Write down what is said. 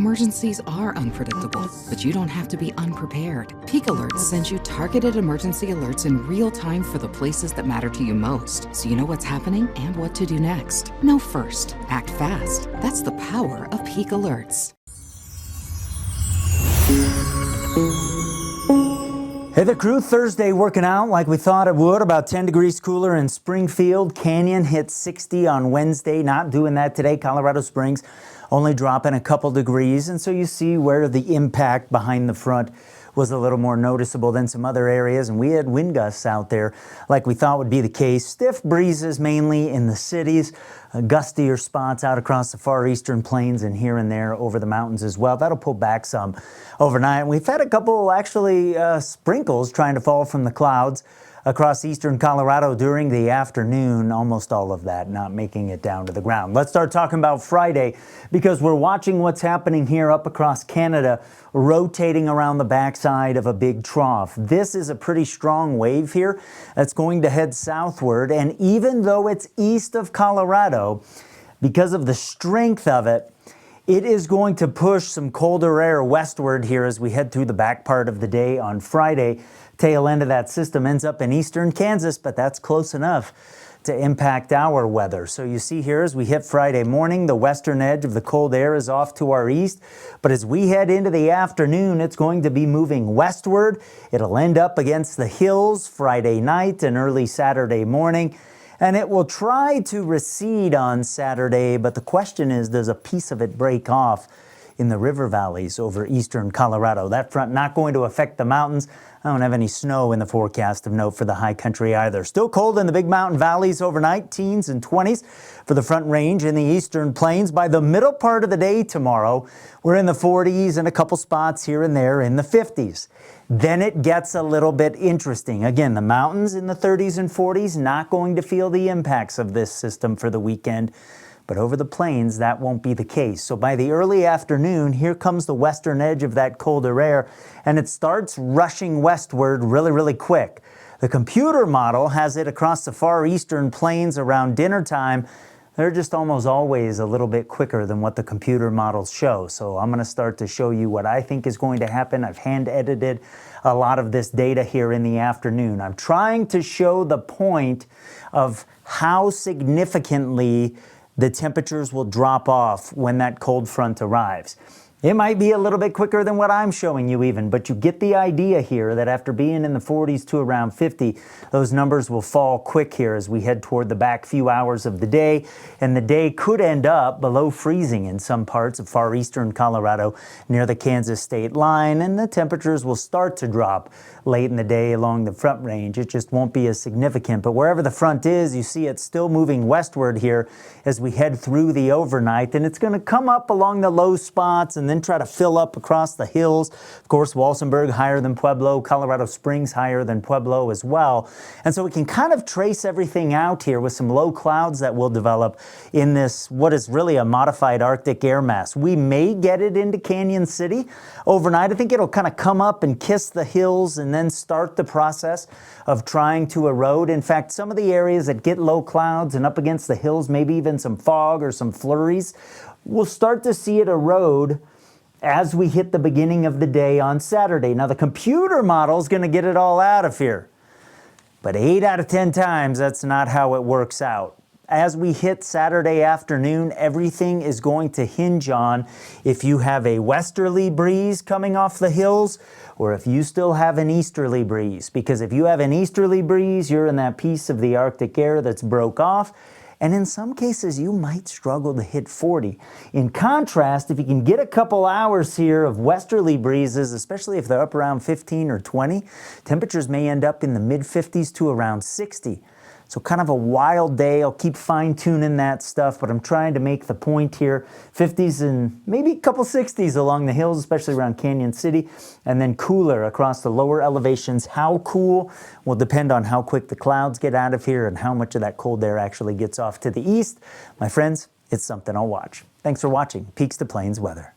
Emergencies are unpredictable, but you don't have to be unprepared. Peak Alerts sends you targeted emergency alerts in real time for the places that matter to you most, so you know what's happening and what to do next. Know first, act fast. That's the power of Peak Alerts. Hey, the crew. Thursday working out like we thought it would. About 10 degrees cooler in Springfield. Canyon hit 60 on Wednesday. Not doing that today. Colorado Springs only dropping a couple degrees. And so you see where the impact behind the front was a little more noticeable than some other areas. And we had wind gusts out there like we thought would be the case. Stiff breezes mainly in the cities. Gustier spots out across the far eastern plains and here and there over the mountains as well. That'll pull back some overnight. We've had a couple actually sprinkles trying to fall from the clouds across eastern Colorado during the afternoon. Almost all of that not making it down to the ground. Let's start talking about Friday because we're watching what's happening here up across Canada, rotating around the backside of a big trough. This is a pretty strong wave here that's going to head southward, and even though it's east of Colorado, because of the strength of it, it is going to push some colder air westward here as we head through the back part of the day on Friday. Tail end of that system ends up in eastern Kansas, but that's close enough to impact our weather. So you see here as we hit Friday morning, the western edge of the cold air is off to our east. But as we head into the afternoon, it's going to be moving westward. It'll end up against the hills Friday night and early Saturday morning. And it will try to recede on Saturday, but the question is, does a piece of it break off in the river valleys over eastern Colorado? That front not going to affect the mountains. I don't have any snow in the forecast of note for the high country either. Still cold in the big mountain valleys overnight, teens and 20s for the front range in the eastern plains. By the middle part of the day tomorrow, we're in the 40s and a couple spots here and there in the 50s. Then it gets a little bit interesting. Again, the mountains in the 30s and 40s, not going to feel the impacts of this system for the weekend. But over the plains, that won't be the case. So by the early afternoon, here comes the western edge of that colder air, and it starts rushing westward really, really quick. The computer model has it across the far eastern plains around dinner time. They're just almost always a little bit quicker than what the computer models show. So I'm going to start to show you what I think is going to happen. I've hand edited a lot of this data here in the afternoon. I'm trying to show the point of how significantly the temperatures will drop off when that cold front arrives. It might be a little bit quicker than what I'm showing you even, but you get the idea here that after being in the 40s to around 50, those numbers will fall quick here as we head toward the back few hours of the day, and the day could end up below freezing in some parts of far eastern Colorado near the Kansas state line, and the temperatures will start to drop late in the day along the front range. It just won't be as significant, but wherever the front is, you see it's still moving westward here as we head through the overnight, and it's going to come up along the low spots and then try to fill up across the hills. Of course, Walsenburg higher than Pueblo, Colorado Springs higher than Pueblo as well. And so we can kind of trace everything out here with some low clouds that will develop in this, what is really a modified Arctic air mass. We may get it into Canyon City overnight. I think it'll kind of come up and kiss the hills and then start the process of trying to erode. In fact, some of the areas that get low clouds and up against the hills, maybe even some fog or some flurries, we'll start to see it erode as we hit the beginning of the day on Saturday. Now, the computer model is going to get it all out of here, but 8 out of 10 times, that's not how it works out. As we hit Saturday afternoon, everything is going to hinge on if you have a westerly breeze coming off the hills or if you still have an easterly breeze. Because if you have an easterly breeze, you're in that piece of the Arctic air that's broke off. And in some cases, you might struggle to hit 40. In contrast, if you can get a couple hours here of westerly breezes, especially if they're up around 15 or 20, temperatures may end up in the mid-50s to around 60. So kind of a wild day. I'll keep fine-tuning that stuff, but I'm trying to make the point here. 50s and maybe a couple 60s along the hills, especially around Canyon City, and then cooler across the lower elevations. How cool will depend on how quick the clouds get out of here and how much of that cold air actually gets off to the east. My friends, it's something I'll watch. Thanks for watching Peaks to Plains Weather.